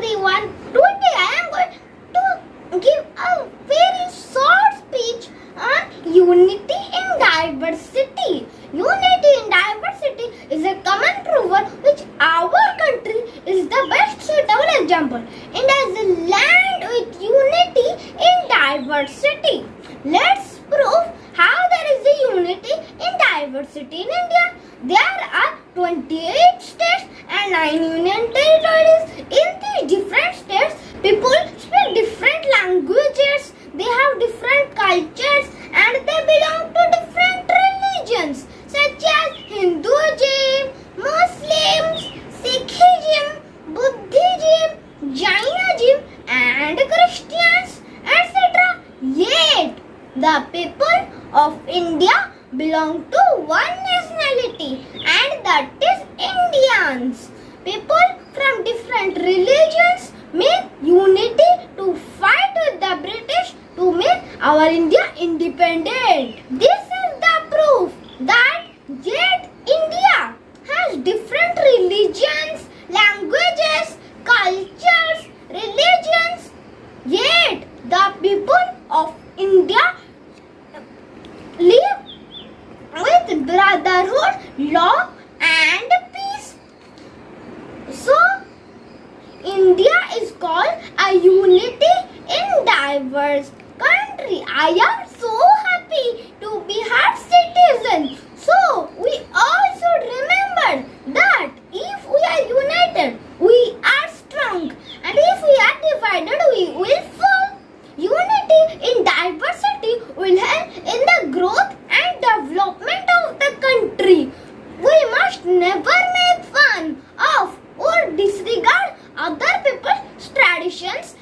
everyone. Today I am going to give a very short speech on unity in diversity. Unity in diversity is a common proverb which our country is the best suitable example. India is a land with unity in diversity. Let's prove how there is a unity in diversity in India. There are 28 states and 9 union territories. In these different states, people speak different languages, they have different cultures and they belong to different religions such as Hinduism, Muslims, Sikhism, Buddhism, Jainism and Christians, etc. Yet, the people of India belong to one nationality and that is Indians. People from different religions make unity to fight with the British to make our India independent. This is the proof that yet India has different religions, languages, cultures, religions, yet the people of India live with brotherhood, love and peace. So, India is called a unity in diverse country. I am so happy to be her citizen. So, we all should remember that if we are united, we are strong. And if we are divided, we will fall. Unity in diversity will help in the growth and development of the country. We must never make fun of or disregard other people's traditions